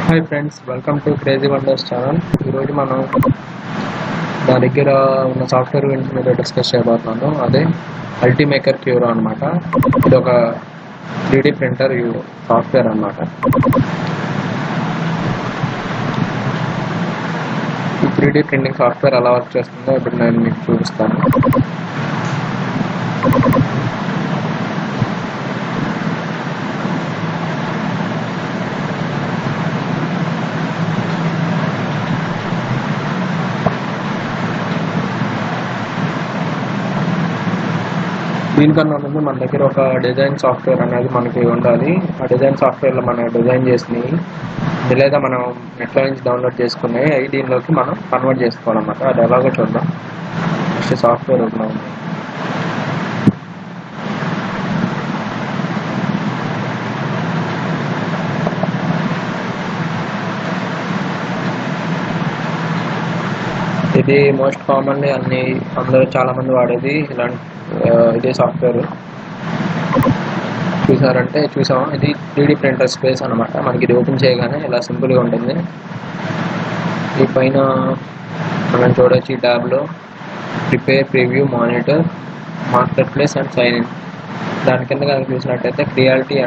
Hi friends, welcome to crazy wonders channel. ఈరోజు మనం నా దగ్గర ఉన్న సాఫ్ట్వేర్ గురించి మీద డిస్కస్ చేయబోతున్నాను. అదే అల్టీమేకర్ క్యూరో అనమాట. ఇది ఒక 3D ప్రింటర్ సాఫ్ట్వేర్ అనమాట. ఈ 3D ప్రింటింగ్ సాఫ్ట్వేర్ ఎలా వర్క్ చేస్తుందో ఇప్పుడు నేను మీకు చూపిస్తాను. దీనికన్నా ముందు మన దగ్గర ఒక డిజైన్ సాఫ్ట్వేర్ అనేది మనకి ఉండాలి. ఆ డిజైన్ సాఫ్ట్వేర్లో మనం డిజైన్ చేసినవి లేదా మనం నెట్లో నుంచి డౌన్లోడ్ చేసుకున్నాయి అవి దీనిలోకి మనం కన్వర్ట్ చేసుకోవాలన్నమాట. అది ఎలాగో చూద్దాం. నెక్స్ట్ సాఫ్ట్వేర్ ఓపెన్ ఉంది. ఇది మోస్ట్ కామన్లీ అందరూ చాలామంది వాడేది ఇదే సాఫ్ట్వేర్. చూసాం ఇది 3D ప్రింటర్ స్పేస్ అనమాట. మనకి ఇది ఓపెన్ చేయగానే ఇలా సింపుల్గా ఉంటుంది. ఈ పైన మనం చూడొచ్చు ఈ ట్యాబ్లో prepare, preview, monitor, market place and sign in. దాని కింద కనుక చూసినట్టయితే క్రియాలిటీ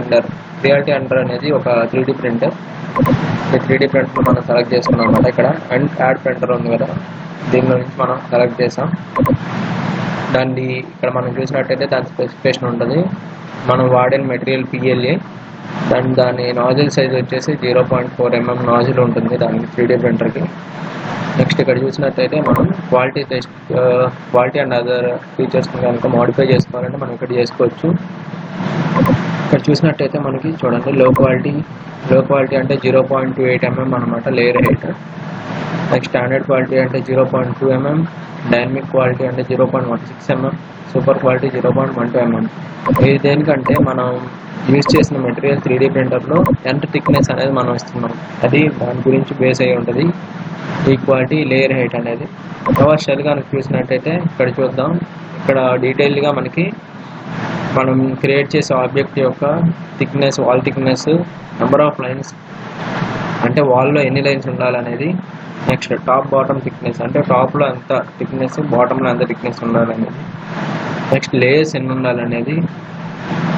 అండర్ అనేది ఒక 3D ప్రింటర్. ఈ 3D ప్రింటర్ మనం సెలెక్ట్ చేసుకున్నాం అనమాట. ఇక్కడ అండ్ యాడ్ ప్రింటర్ ఉంది కదా, దీనిలో నుంచి మనం సెలెక్ట్ చేసాం. దాన్ని ఇక్కడ మనం చూసినట్టయితే దాని స్పెసిఫికేషన్ ఉంటుంది. మనం వాడిన మెటీరియల్ PLA. దాని నాజిల్ సైజ్ వచ్చేసి 0.4 mm నాజిల్ ఉంటుంది దానికి 3D ప్రింటర్కి. నెక్స్ట్ ఇక్కడ చూసినట్టయితే మనం క్వాలిటీ అండ్ అదర్ ఫీచర్స్ని కనుక మోడిఫై చేసుకోవాలంటే మనం ఇక్కడ చేసుకోవచ్చు. ఇక్కడ చూసినట్టయితే మనకి చూడండి లో క్వాలిటీ అంటే 0.28 mm అనమాట layer height. Next standard quality అంటే 0.2 mm, డైనమిక్ క్వాలిటీ అంటే 0.16 mm, సూపర్ క్వాలిటీ 0.12 mm. ఇది దేనికంటే మనం యూజ్ చేసిన మెటీరియల్ 3D ప్రింటర్లో ఎంత థిక్నెస్ అనేది మనం ఇస్తున్నాం, అది దాని గురించి బేస్ అయి ఉంటుంది ఈ క్వాలిటీ లేయర్ హైట్ అనేది. కమర్షియల్గా కనుక చూసినట్టయితే ఇక్కడ చూద్దాం. ఇక్కడ డీటెయిల్గా మనకి మనం క్రియేట్ చేసే ఆబ్జెక్ట్ యొక్క thickness, wall thickness, number of lines అంటే వాల్లో ఎన్ని లైన్స్ ఉండాలనేది, నెక్స్ట్ టాప్ బాటమ్ థిక్నెస్ అంటే టాప్లో ఎంత థిక్నెస్, బాటంలో ఎంత థిక్నెస్ ఉండాలనేది, నెక్స్ట్ లేయర్స్ ఎన్ని ఉండాలనేది,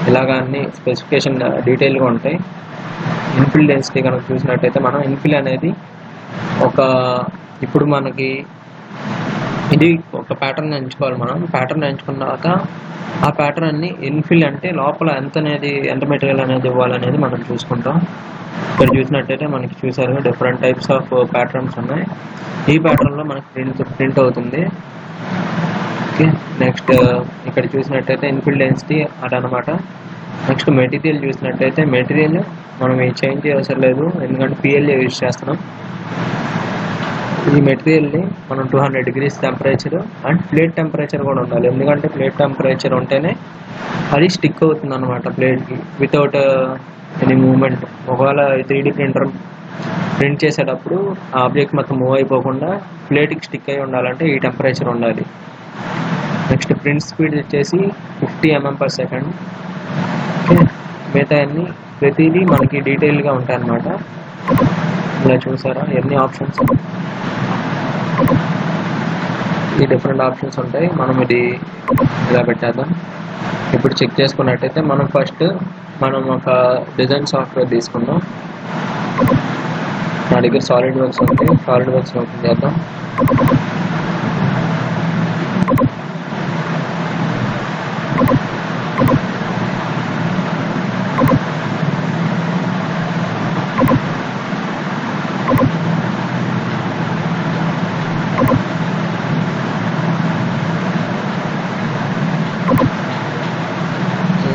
ఇలాగా అన్ని స్పెసిఫికేషన్ డీటెయిల్గా ఉంటాయి. ఇన్ఫిల్ డెన్సిటీ కనుక చూసినట్టయితే మనం ఇన్ఫిల్ అనేది ఇప్పుడు మనకి ఇది ఒక ప్యాటర్న్ ఎంచుకోవాలి. మనం ప్యాటర్న్ ఎంచుకున్నాక ఆ ప్యాటర్న్ని ఇన్ఫిల్ అంటే లోపల ఎంత మెటీరియల్ అనేది ఇవ్వాలనేది మనం చూసుకుంటాం. ఇక్కడ చూసినట్టయితే మనకి చూసారు డిఫరెంట్ టైప్స్ ఆఫ్ ప్యాటర్న్స్ ఉన్నాయి. ఈ ప్యాటర్న్లో మనకి ప్రింట్ అవుతుంది. ఓకే, నెక్స్ట్ ఇక్కడ చూసినట్టయితే ఇన్ఫిల్ డెన్సిటీ అదనమాట. నెక్స్ట్ మెటీరియల్ చూసినట్టయితే మెటీరియల్ మనం చేంజ్ చేయవసరం లేదు, ఎందుకంటే PLA యూజ్ చేస్తున్నాం. ఈ మెటీరియల్ని మనం 200 degrees temperature and plate temperature కూడా ఉండాలి, ఎందుకంటే ప్లేట్ టెంపరేచర్ ఉంటేనే అది స్టిక్ అవుతుంది అనమాట ప్లేట్కి వితౌట్ ఎనీ మూమెంట్. ఒకవేళ 3D ప్రింటర్ ప్రింట్ చేసేటప్పుడు ఆ ఆబ్జెక్ట్ మొత్తం మూవ్ అయిపోకుండా ప్లేట్కి స్టిక్ అయి ఉండాలంటే ఈ టెంపరేచర్ ఉండాలి. నెక్స్ట్ ప్రింట్ స్పీడ్ వచ్చేసి 50 mm/s. మిగతా అన్ని ప్రతిదీ మనకి డీటెయిల్గా ఉంటాయి అన్నమాట. ఇలా చూసారా ఎన్ని ఆప్షన్స్, ఈ డిఫరెంట్ ఆప్షన్స్ ఉంటాయి. మనం ఇది ఇలా పెట్టేద్దాం. ఇప్పుడు చెక్ చేసుకున్నట్టయితే మనం ఒక డిజైన్ సాఫ్ట్వేర్ తీసుకుందాం. నా దగ్గర సాలిడ్ వర్క్స్ ఉంది, సాలిడ్ వర్క్స్ ఓపెన్ చేద్దాం.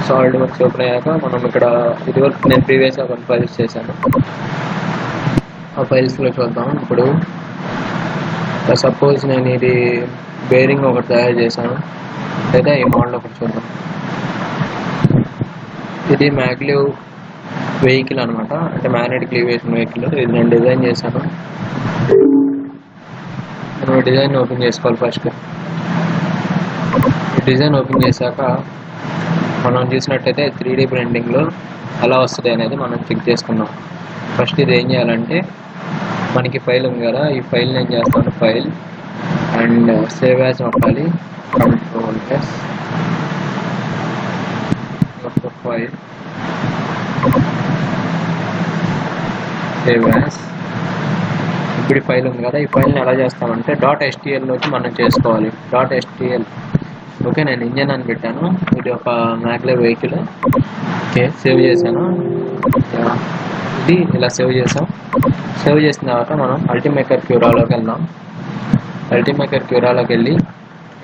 సాలిడ్ వర్క్స్ ఓపెన్ అయ్యాక మనం ఇక్కడ ఇదివరకు నేను ప్రీవియస్గా కొన్ని ఫైల్స్ చేశాను, ఆ ఫైల్స్లో చూద్దాం. ఇప్పుడు సపోజ్ నేను ఇది బేరింగ్ ఒకటి తయారు చేశాను, లేదా ఈ మోడల్ ఒకటి చూద్దాం. ఇది మ్యాగ్లివ్ వెహికల్ అనమాట, అంటే మ్యాగ్నెటిక్ లీవేషన్ వెహికల్. ఇది నేను డిజైన్ చేశాను. మనం డిజైన్ ఓపెన్ చేసుకోవాలి. ఫస్ట్ డిజైన్ ఓపెన్ చేశాక మనం చూసినట్టయితే 3D ప్రింటింగ్లో ఎలా వస్తుంది అనేది మనం చెక్ చేసుకున్నాం. ఫస్ట్ ఇది ఏం చేయాలంటే మనకి ఫైల్ ఉంది కదా, ఈ ఫైల్ని ఏం చేస్తామంటే ఫైల్ అండ్ సేవ్ యాజ్ నొక్కాలి. Control S file save as. ఇప్పుడు ఈ ఫైల్ ఉంది కదా, ఈ ఫైల్ని ఎలా చేస్తామంటే .htmlలోకి మనం చేసుకోవాలి. .html ఓకే, నేను ఇంజన్ అని పెట్టాను. ఇది ఒక మ్యాగ్లర్ వెహికల్. ఓకే, సేవ్ చేశాను. ఇది ఇలా సేవ్ చేసాం. సేవ్ చేసిన తర్వాత మనం అల్టిమేకర్ క్యూరాలోకి వెళ్దాం. అల్టిమేకర్ క్యూరాలోకి వెళ్ళి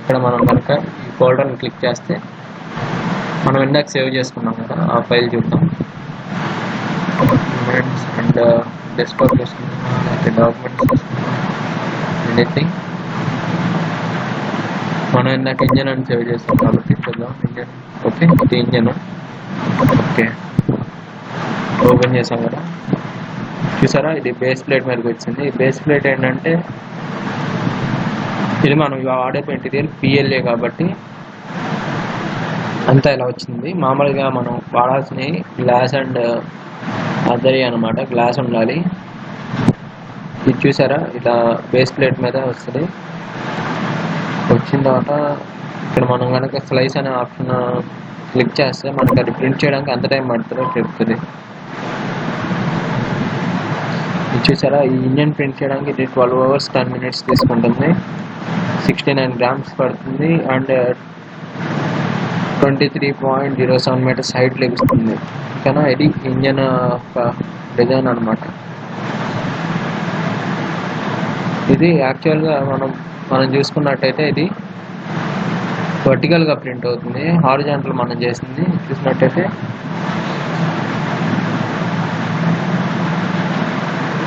ఇక్కడ మనం కనుక ఈ ఫోల్డర్ని క్లిక్ చేస్తే మనం ఇందాక సేవ్ చేసుకున్నాం కదా ఆ ఫైల్ చూద్దాం. డాక్యుమెంట్స్ అండ్ డెస్క్టాప్ చేసుకున్నాం, లేకపోతే డాక్యుమెంట్స్ చేసుకున్నాం, ఎనీథింగ్. మనం ఇందాక ఇంజన్ అని సేవ్ చేస్తాం కాబట్టి చూద్దాం. ఇంజన్ ఓకే, ఇది ఇంజన్. ఓకే, ఓపెన్ చేసాం కదా, చూసారా ఇది బేస్ ప్లేట్ మీదకి వచ్చింది. ఈ బేస్ ప్లేట్ ఏంటంటే ఇది మనం వాడే మెటీరియల్ PLA కాబట్టి అంతా ఇలా వచ్చింది. మామూలుగా మనం వాడాల్సినవి గ్లాస్ అండ్ అదరి అనమాట. గ్లాస్ ఉండాలి. ఇది చూసారా ఇలా బేస్ ప్లేట్ మీద వస్తుంది. వచ్చిన తర్వాత ఇక్కడ మనం కనుక స్లైస్ అనే ఆప్షన్ క్లిక్ చేస్తే మనకి అది ప్రింట్ చేయడానికి ఎంత టైం పడుతుందో చెప్తుంది. ఇది చూసారా ఈ ఇంజన్ ప్రింట్ చేయడానికి ఇది 12 hours 10 minutes తీసుకుంటుంది. 69 grams పడుతుంది అండ్ 23.07 meters హైట్ లెగుస్తుంది. కానీ ఇది ఇంజన్ డిజైన్ అనమాట. ఇది యాక్చువల్గా మనం చూసుకున్నట్టయితే ఇది వర్టికల్గా ప్రింట్ అవుతుంది. హారిజాంటల్ మనం చేసింది చూసినట్టయితే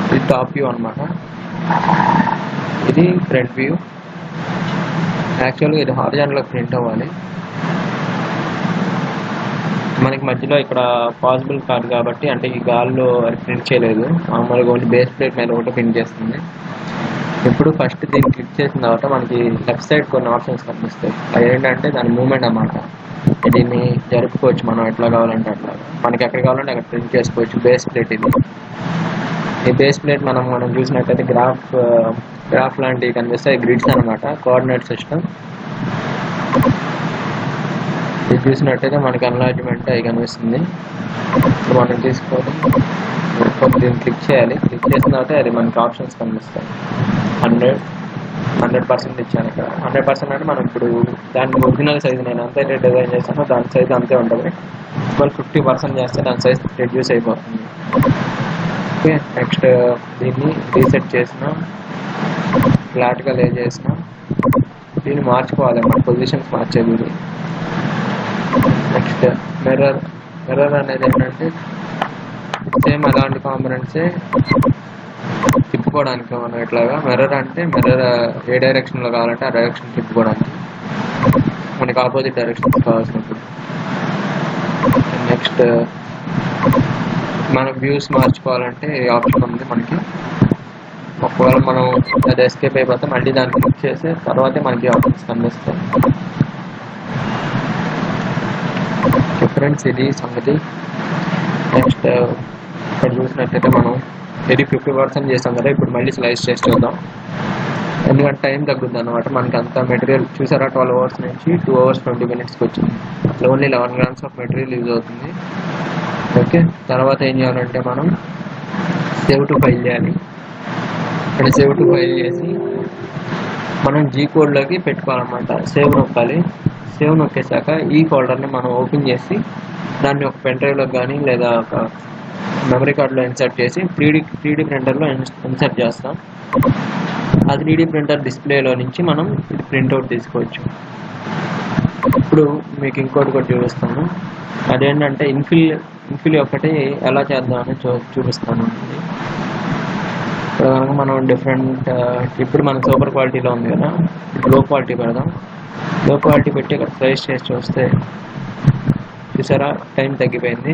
ఇది టాప్ వ్యూ అనమాట. ఇది ఫ్రంట్ వ్యూ. యాక్చువల్గా ఇది హారిజాంటల్గా ప్రింట్ అవ్వాలి. మనకి మధ్యలో ఇక్కడ పాసిబుల్ కాదు కాబట్టి, అంటే ఈ గాల్లో అది ప్రింట్ చేయలేదు. మామూలుగా ఓన్లీ బేస్ ప్లేట్ మీద ఒకటి ప్రింట్ చేస్తుంది. ఇప్పుడు ఫస్ట్ దీన్ని క్లిక్ చేసిన తర్వాత మనకి లెఫ్ట్ సైడ్ కొన్ని ఆప్షన్స్ కనిపిస్తాయి. అది ఏంటంటే దాని మూమెంట్ అన్నమాట. దీన్ని జరుపుకోవచ్చు మనం ఎట్లా కావాలంటే అట్లా. మనకి ఎక్కడ కావాలంటే అక్కడ ప్రింట్ చేసుకోవచ్చు. బేస్ ప్లేట్ ఇది. ఈ బేస్ ప్లేట్ మనం చూసినట్టయితే గ్రాఫ్ లాంటివి కనిపిస్తాయి. గ్రిడ్స్ అనమాట, కోఆర్డినేట్ సిస్టమ్. ఇది చూసినట్టయితే మనకి ఎన్లార్జ్మెంట్ అవి కనిపిస్తుంది. ఇప్పుడు మనం తీసుకోవాలి, దీన్ని క్లిక్ చేయాలి. క్లిక్ చేసిన తర్వాత అది మనకి ఆప్షన్స్ కనిపిస్తాయి. 100% ఇచ్చాను ఇక్కడ. 100% అంటే మనం ఇప్పుడు దాని ఒరిజినల్ సైజ్ నేను ఎంతైతే డిజైన్ చేస్తానో దాని సైజ్ అంతే ఉంటుంది. వాళ్ళు 50% చేస్తే దాని సైజ్ రెడ్యూస్ అయిపోతుంది. ఓకే, నెక్స్ట్ దీన్ని రీసెట్ చేసిన, ఫ్లాట్గా లే చేసిన, దీన్ని మార్చుకోవాలి. మన పొజిషన్స్ మార్చేది ఇది. నెక్స్ట్ మిర్రర్ అనేది ఏంటంటే సేమ్ అలాంటి కాంపోనెంట్సే తిప్పుకోవడానికి. మనం ఇట్లాగా మిర్రర్ అంటే మిర్రర్ ఏ డైరెక్షన్లో కావాలంటే ఆ డైరెక్షన్ తిప్పుకోవడానికి, మనకి ఆపోజిట్ డైరెక్షన్ కావాల్సినప్పుడు. నెక్స్ట్ మనం వ్యూస్ మార్చుకోవాలంటే ఈ ఆప్షన్ ఉంది మనకి. ఒకవేళ మనం అది ఎస్కేప్ అయిపోతే మళ్ళీ దాన్ని క్లిక్ చేసి తర్వాతే మనకి ఆప్షన్స్ కనిపిస్తాయి. ఫ్రెండ్స్ ఇది సంగతి. నెక్స్ట్ ఇక్కడ చూసినట్టయితే మనం ఇది 50% చేస్తాం కదా, ఇప్పుడు మళ్ళీ స్లైస్ చేసి చూద్దాం. ఎందుకంటే టైం తగ్గుద్ది అనమాట. మనకి అంత మెటీరియల్ చూసారా 12 hours నుంచి 2 hours 20 minutesకి వచ్చింది. అట్లా only 11 grams of material use అవుతుంది. ఓకే, తర్వాత ఏం చేయాలంటే మనం సేవ్ టు ఫైల్ చేయాలి. ఇక్కడ సేవ్ టు ఫైల్ చేసి మనం G కోడ్లోకి పెట్టుకోవాలన్నమాట. సేవ్ నొక్కాలి. సేవ్ నొక్కేసాక ఈ ఫోల్డర్ని మనం ఓపెన్ చేసి దాన్ని ఒక పెన్ డ్రైవ్లోకి కానీ లేదా ఒక మెమరీ కార్డులో ఇన్సర్ట్ చేసి 3D ప్రింటర్లో ఇన్సర్ట్ చేస్తాం. ఆ 3D ప్రింటర్ డిస్ప్లేలో నుంచి మనం ఇది ప్రింట్అవుట్ తీసుకోవచ్చు. ఇప్పుడు మీకు ఇంకోటి కూడా చూపిస్తాను. అదేంటంటే ఇన్ఫిల్ ఒకటి ఎలా చేద్దామని చూపిస్తాను. ఇప్పుడు కనుక మనం డిఫరెంట్, ఇప్పుడు మనం సూపర్ క్వాలిటీలో ఉంది కదా, లో క్వాలిటీ పెడదాం. లో క్వాలిటీ పెట్టి ఇక్కడ స్లైస్ చేసి చూస్తే చూసారా టైం తగ్గిపోయింది.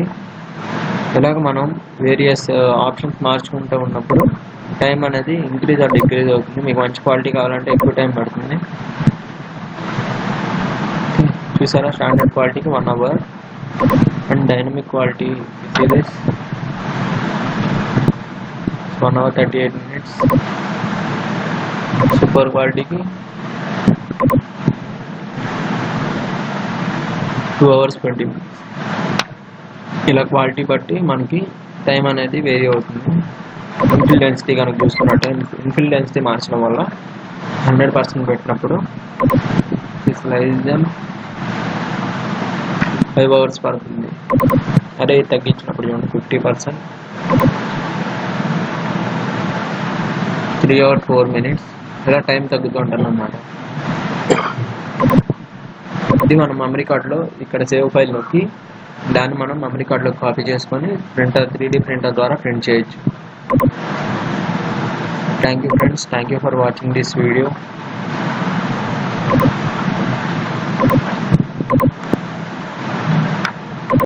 ఇలాగ మనం వేరియస్ ఆప్షన్స్ మార్చుకుంటూ ఉన్నప్పుడు టైం అనేది ఇంక్రీజ్ ఆర్ డిక్రీజ్ అవుతుంది. మీకు మంచి క్వాలిటీ కావాలంటే ఎక్కువ టైం పడుతుంది. చూసారా స్టాండర్డ్ క్వాలిటీకి 1 hour, and dynamic quality, see this, 1 hour 38 minutes. Super quality ki 2 hours 20 minutes. ఇలా క్వాలిటీ బట్టి మనకి టైం అనేది వేరీ అవుతుంది. ఇన్ఫిల్ డెన్సిటీ కనుక చూసుకున్నట్టు ఇన్ఫిల్ డెన్సిటీ మార్చడం వల్ల 100% పెట్టినప్పుడు స్లైజ్ 5 hours పడుతుంది. అదే తగ్గించినప్పుడు చూడండి 50%, 3 hours 4 minutes. ఇలా టైం తగ్గుతూ ఉంటుంది అన్నమాట. ఇది మనం మెమరీ కార్డ్లో ఇక్కడ సేవ్ ఫైల్ నొక్కి దాన్ని మనం మెమరీ కార్డ్లో కాపీ చేసుకొని ప్రింటర్ 3D ప్రింటర్ ద్వారా ప్రింట్ చేయొచ్చు. Thank you friends, thank you for watching this video.